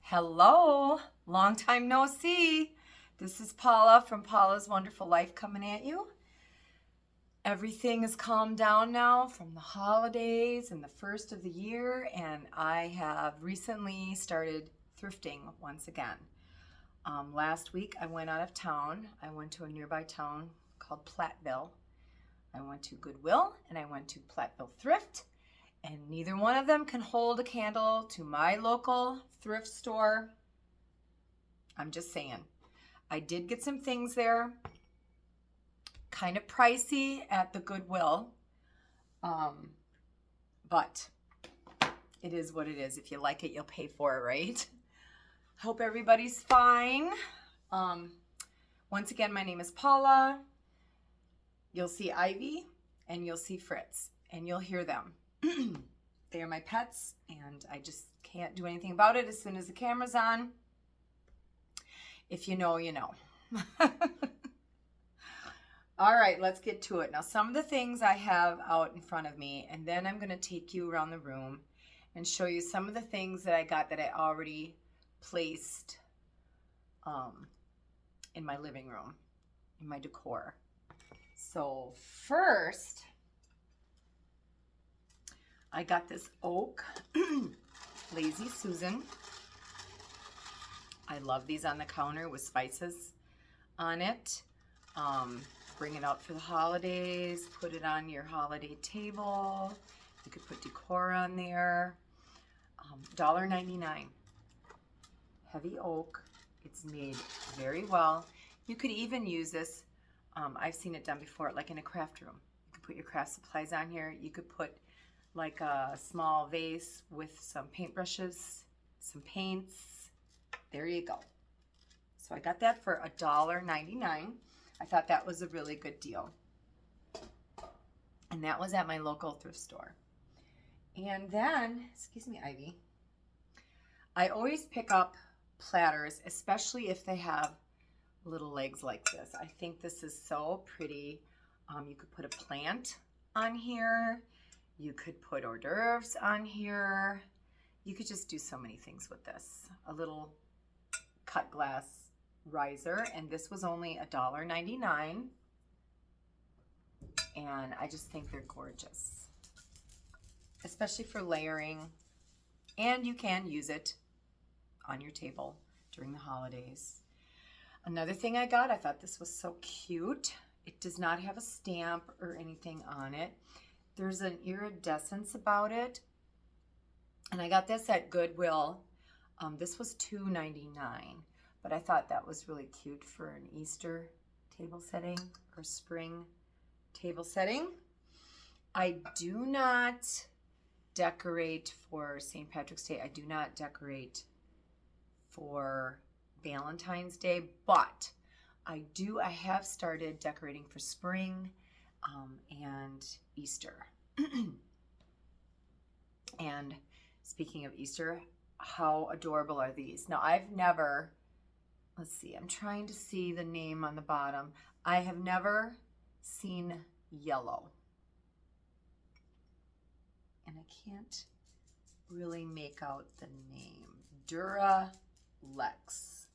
Hello, long time no see. This is Paula from Paula's Wonderful Life coming at you. Everything has calmed down now from the holidays and the first of the year, and I have recently started thrifting once again. Last week I went out of town. I went to a nearby town called Platteville. I went to Goodwill and I went to Platteville Thrift. And neither one of them can hold a candle to my local thrift store. I'm just saying. I did get some things there. Kind of pricey at the Goodwill. But it is what it is. If you like it, you'll pay for it, right? Hope everybody's fine. Once again, my name is Paula. You'll see Ivy and you'll see Fritz. And you'll hear them. They are my pets, and I just can't do anything about it as soon as the camera's on. If you know, you know. All right, let's get to it. Now, some of the things I have out in front of me, and then I'm going to take you around the room and show you some of the things that I got that I already placed in my living room, in my decor. So first, I got this oak Lazy Susan. I love these on the counter with spices on it. Bring it out for the holidays. Put it on your holiday table. You could put decor on there. $1.99. Heavy oak. It's made very well. You could even use this. I've seen it done before, like in a craft room. You could put your craft supplies on here. You could put like a small vase with some paintbrushes, some paints. There you go. So I got that for $1.99. I thought that was a really good deal. And that was at my local thrift store. And then, excuse me, Ivy, I always pick up platters, especially if they have little legs like this. I think this is so pretty. You could put a plant on here. You could put hors d'oeuvres on here. You could just do so many things with this. A little cut glass riser, and this was only $1.99. And I just think they're gorgeous, especially for layering. And you can use it on your table during the holidays. Another thing I got, I thought this was so cute. It does not have a stamp or anything on it. There's an iridescence about it. And I got this at Goodwill. This was $2.99. But I thought that was really cute for an Easter table setting or spring table setting. I do not decorate for St. Patrick's Day. I do not decorate for Valentine's Day. But I have started decorating for spring and Easter. And speaking of Easter, how adorable are these? Now, I've never, let's see, I'm trying to see the name on the bottom. I have never seen yellow. And I can't really make out the name. Dura Lex.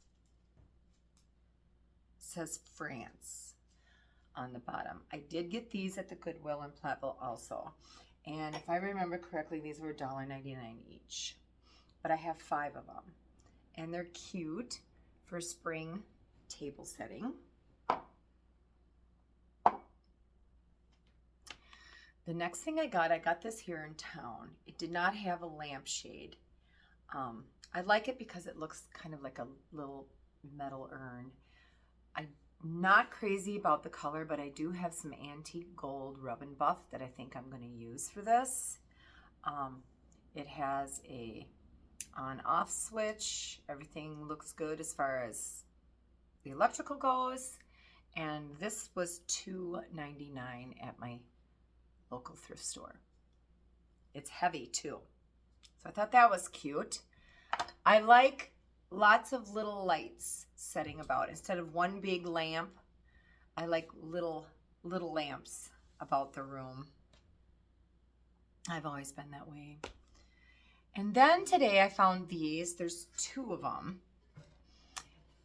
Says France on the bottom. I did get these at the Goodwill in Platteville also. And if I remember correctly, these were $1.99 each. But I have 5 of them. And they're cute for spring table setting. The next thing I got this here in town. It did not have a lampshade. I like it because it looks kind of like a little metal urn. I'm not crazy about the color, but I do have some antique gold rub and buff that I think I'm going to use for this. It has a on-off switch. Everything looks good as far as the electrical goes. And this was $2.99 at my local thrift store. It's heavy too. So I thought that was cute. I like lots of little lights setting about. Instead of one big lamp, I like little lamps about the room. I've always been that way. And then today I found these. There's 2 of them.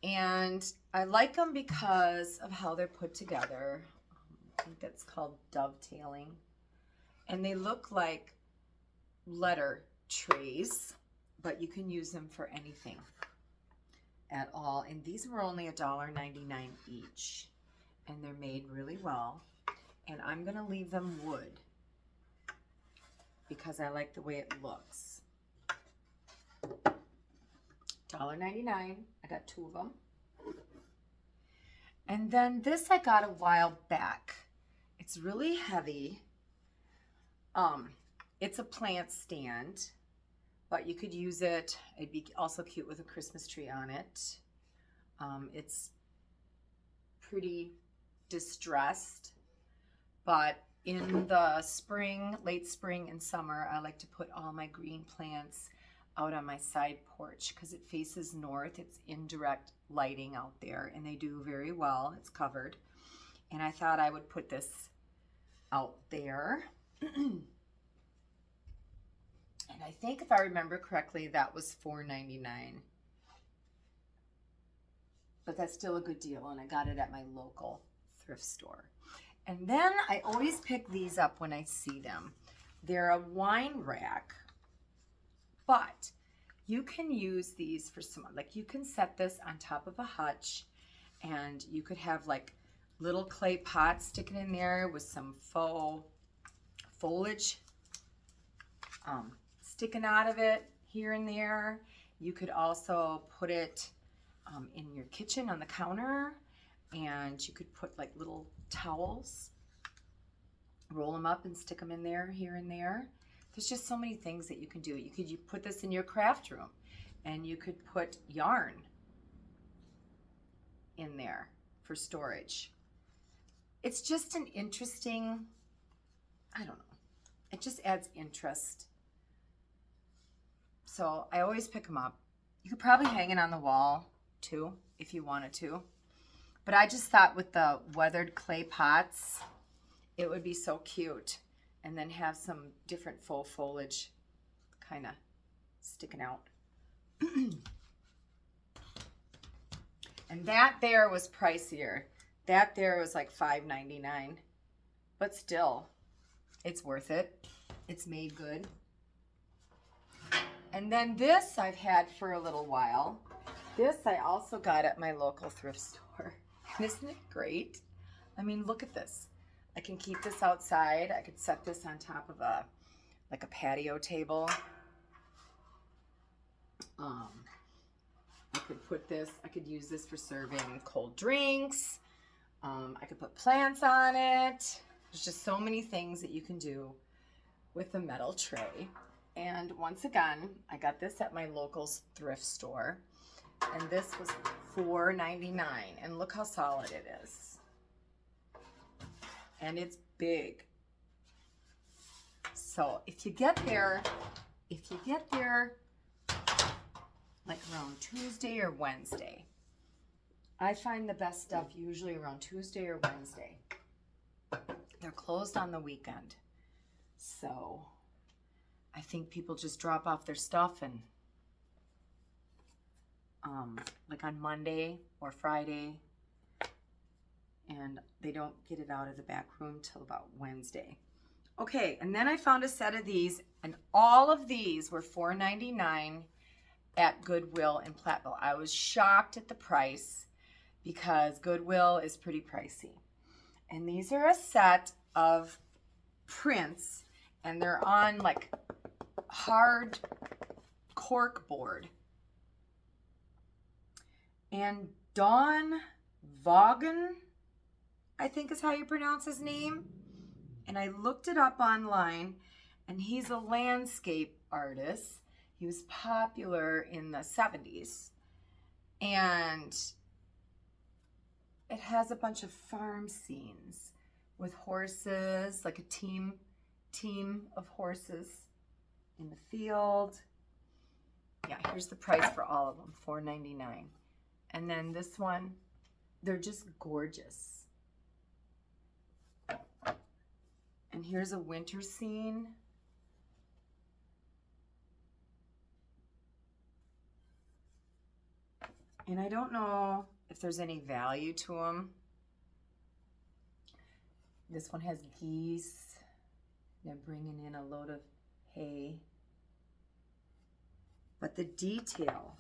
And I like them because of how they're put together. I think that's called dovetailing. And they look like letter trays, but you can use them for anything at all. And these were only $1.99 each. And they're made really well. And I'm going to leave them wood because I like the way it looks. $1.99. I got 2 of them. And then this I got a while back. It's really heavy. It's a plant stand, but you could use it. It'd be also cute with a Christmas tree on it. It's pretty distressed, but in the spring, late spring and summer, I like to put all my green plants out on my side porch because it faces north. It's indirect lighting out there, and they do very well. It's covered, and I thought I would put this out there. And I think if I remember correctly, that was $4.99. But that's still a good deal, and I got it at my local thrift store. And then I always pick these up when I see them. They're a wine rack, but you can use these for some, like you can set this on top of a hutch, and you could have like little clay pots sticking in there with some faux foliage sticking out of it here and there. You could also put it in your kitchen on the counter, and you could put like little towels, roll them up and stick them in there here and there. There's just so many things that you can do. You could put this in your craft room, and you could put yarn in there for storage. It's just an interesting, I don't know, it just adds interest. So I always pick them up. You could probably hang it on the wall too if you wanted to. But I just thought with the weathered clay pots, it would be so cute. And then have some different faux foliage kind of sticking out. And that there was pricier. That there was like $5.99. But still, it's worth it. It's made good. And then this I've had for a little while. This I also got at my local thrift store. And isn't it great? I mean, look at this. I can keep this outside. I could set this on top of a patio table. I could put this, I could use this for serving cold drinks. I could put plants on it. There's just so many things that you can do with a metal tray. And once again, I got this at my local thrift store. And this was $4.99. And look how solid it is. And it's big. So if you get there like around Tuesday or Wednesday, I find the best stuff usually around Tuesday or Wednesday. They're closed on the weekend. So I think people just drop off their stuff and like on Monday or Friday, and they don't get it out of the back room till about Wednesday. Okay, and then I found a set of these, and all of these were $4.99 at Goodwill in Platteville. I was shocked at the price because Goodwill is pretty pricey. And these are a set of prints, and they're on like hard cork board. And Don Vaughan, I think is how you pronounce his name. And I looked it up online, and he's a landscape artist. He was popular in the 70s. And it has a bunch of farm scenes with horses, like a team of horses in the field. Yeah, here's the price for all of them, $4.99. And then this one, they're just gorgeous. And here's a winter scene. And I don't know if there's any value to them. This one has geese. They're bringing in a load of hay. But the detail,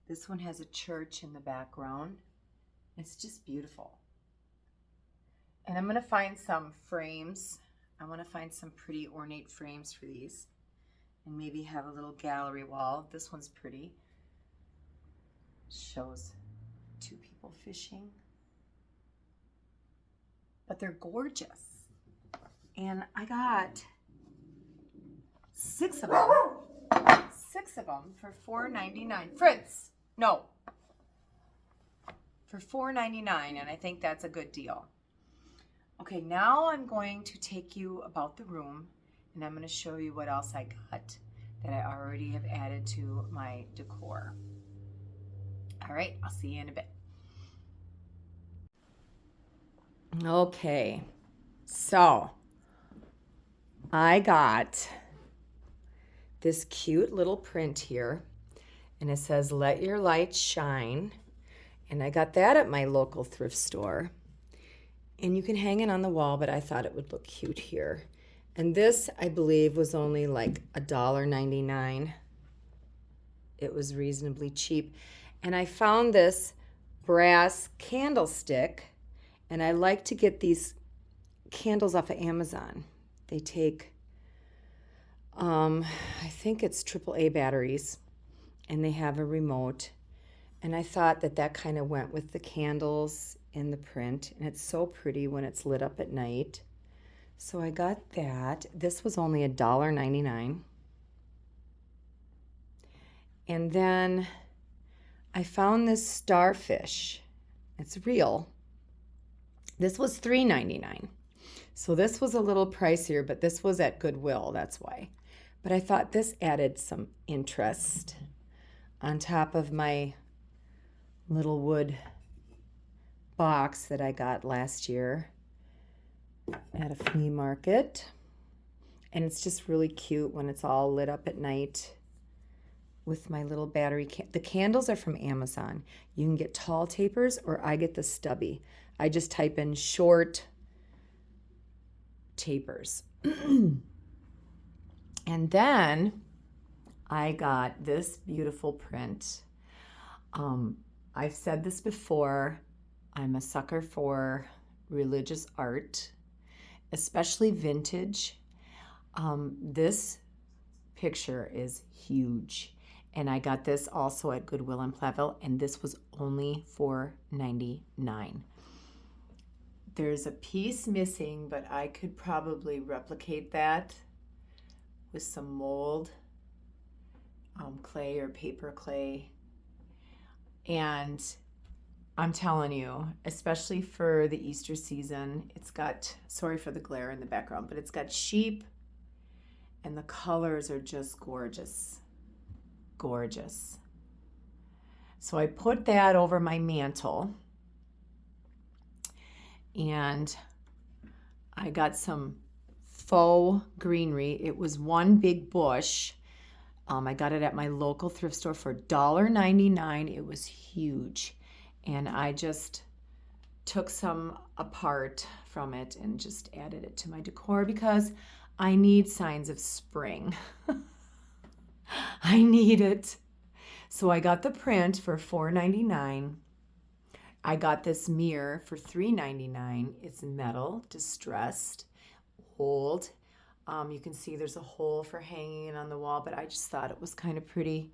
this one has a church in the background. It's just beautiful. And I'm gonna find some frames. I wanna find some pretty ornate frames for these and maybe have a little gallery wall. This one's pretty. Shows two people fishing. But they're gorgeous. And I got 6 of them. 6 of them for $4.99. Fritz, no. For $4.99, and I think that's a good deal. Okay, now I'm going to take you about the room, and I'm going to show you what else I got that I already have added to my decor. All right, I'll see you in a bit. Okay, so I got this cute little print here, and it says, "Let your light shine." And I got that at my local thrift store. And you can hang it on the wall, but I thought it would look cute here. And this, I believe, was only like $1.99. It was reasonably cheap. And I found this brass candlestick, and I like to get these candles off of Amazon. They take, I think it's AAA batteries, and they have a remote. And I thought that that kind of went with the candles in the print, and it's so pretty when it's lit up at night. So I got that. This was only $1.99. And then I found this starfish. It's real. This was $3.99. So this was a little pricier, but this was at Goodwill, that's why. But I thought this added some interest on top of my little wood box that I got last year at a flea market. And it's just really cute when it's all lit up at night with my little battery. The candles are from Amazon. You can get tall tapers, or I get the stubby. I just type in short tapers. And then I got this beautiful print. I've said this before, I'm a sucker for religious art, especially vintage. This picture is huge, and I got this also at Goodwill in Platteville, and this was only $4.99. There's a piece missing, but I could probably replicate that with some mold, clay or paper clay. And I'm telling you, especially for the Easter season, it's got, sorry for the glare in the background, but it's got sheep, and the colors are just gorgeous. Gorgeous. So I put that over my mantle, and I got some faux greenery. It was one big bush. I got it at my local thrift store for $1.99. It was huge. And I just took some apart from it and just added it to my decor because I need signs of spring. I need it. So I got the print for $4.99. I got this mirror for $3.99. It's metal, distressed, old. You can see there's a hole for hanging it on the wall, but I just thought it was kind of pretty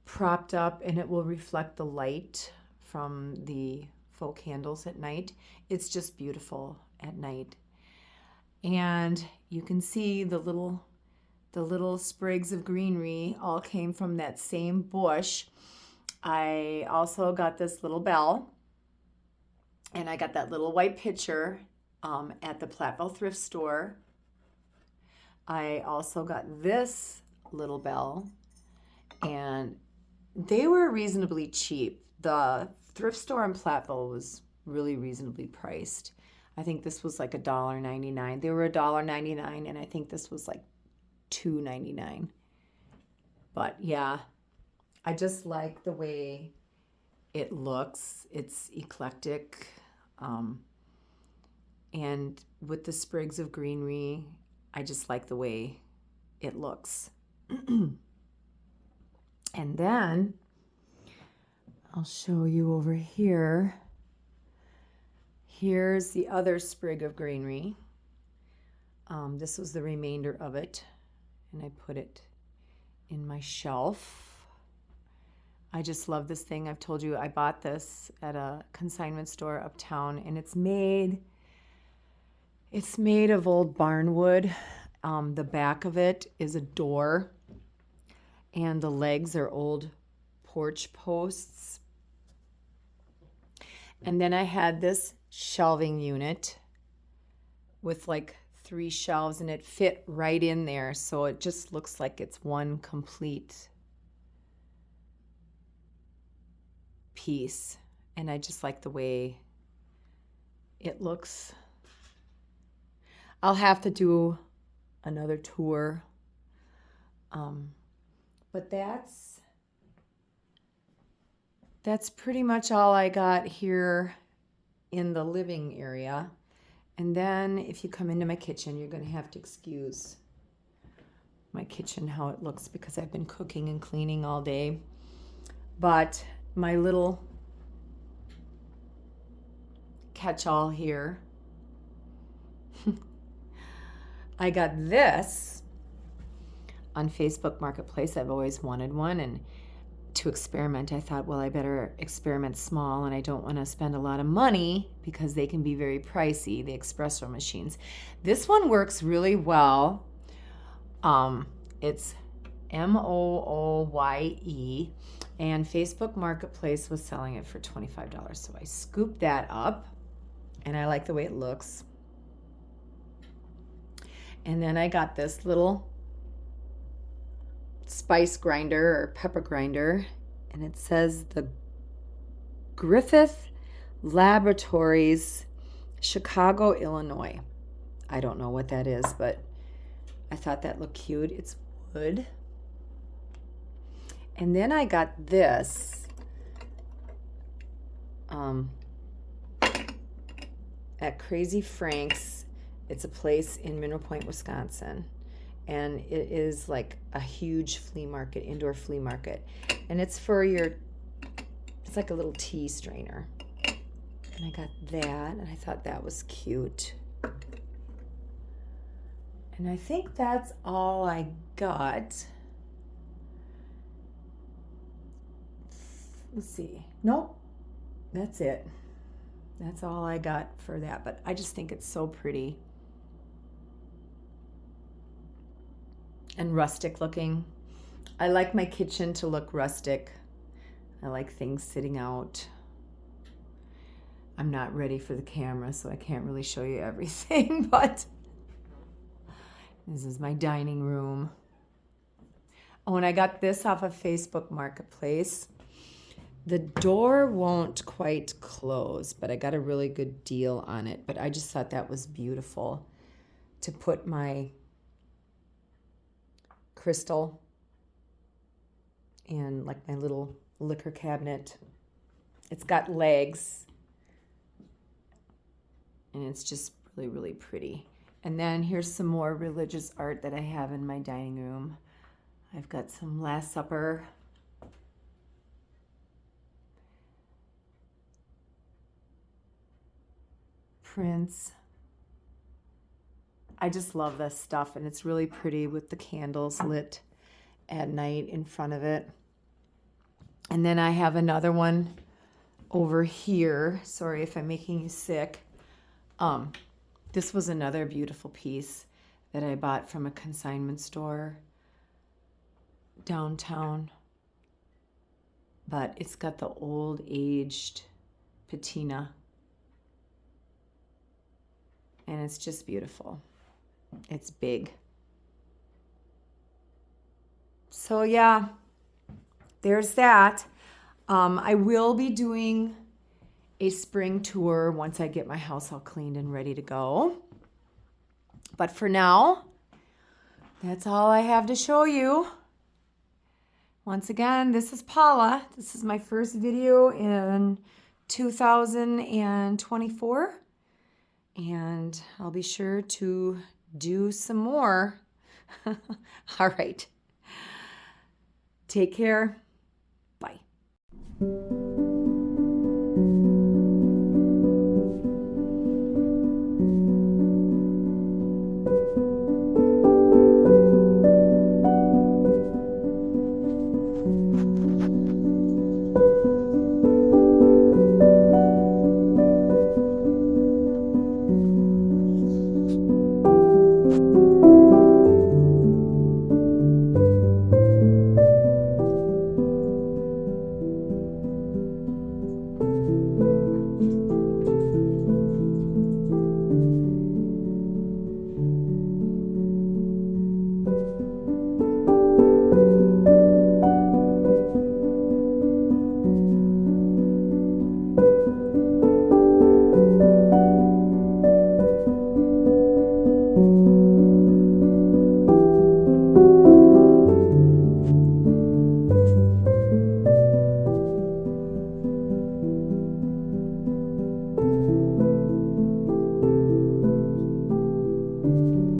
propped up, and it will reflect the light from the faux candles at night. It's just beautiful at night. And you can see the little sprigs of greenery all came from that same bush. I also got this little bell, and I got that little white pitcher at the Platteville thrift store. I also got this little bell, and they were reasonably cheap. The thrift store in Platteville was really reasonably priced. I think this was like $1.99. They were $1.99, and I think this was like $2.99. But yeah, I just like the way it looks. It's eclectic. And with the sprigs of greenery, I just like the way it looks. And then I'll show you over here. Here's the other sprig of greenery. This was the remainder of it, and I put it in my shelf. I just love this thing. I've told you I bought this at a consignment store uptown, and it's made of old barnwood. The back of it is a door, and the legs are old porch posts. And then I had this shelving unit with like 3 shelves, and it fit right in there, so it just looks like it's one complete piece. And I just like the way it looks. I'll have to do another tour, but that's pretty much all I got here in the living area. And then if you come into my kitchen, you're going to have to excuse my kitchen, how it looks, because I've been cooking and cleaning all day. But my little catch-all here, I got this on Facebook Marketplace. I've always wanted one, and to experiment, I thought, well, I better experiment small, and I don't want to spend a lot of money because they can be very pricey, the espresso machines. This one works really well. It's Mooye, and Facebook Marketplace was selling it for $25. So I scooped that up, and I like the way it looks. And then I got this little spice grinder or pepper grinder, and it says the Griffith Laboratories, Chicago, Illinois. I don't know what that is, but I thought that looked cute. It's wood. And then I got this at Crazy Frank's. It's a place in Mineral Point, Wisconsin. And it is like a huge flea market, indoor flea market. And it's for it's like a little tea strainer. And I got that, and I thought that was cute. And I think that's all I got. Let's see. Nope, that's it. That's all I got for that. But I just think it's so pretty and rustic looking. I like my kitchen to look rustic. I like things sitting out. I'm not ready for the camera, so I can't really show you everything, but this is my dining room. Oh, and I got this off of Facebook Marketplace. The door won't quite close, but I got a really good deal on it. But I just thought that was beautiful to put my crystal and like my little liquor cabinet. It's got legs, and it's just really, really pretty. And then here's some more religious art that I have in my dining room. I've got some Last Supper. Prints. I just love this stuff, and it's really pretty with the candles lit at night in front of it. And then I have another one over here. Sorry if I'm making you sick. This was another beautiful piece that I bought from a consignment store downtown. But it's got the old aged patina. And it's just beautiful. It's big. So yeah, there's that. I will be doing a spring tour once I get my house all cleaned and ready to go. But for now, that's all I have to show you. Once again, this is Paula. This is my first video in 2024. And I'll be sure to do some more. All right. Take care. Bye.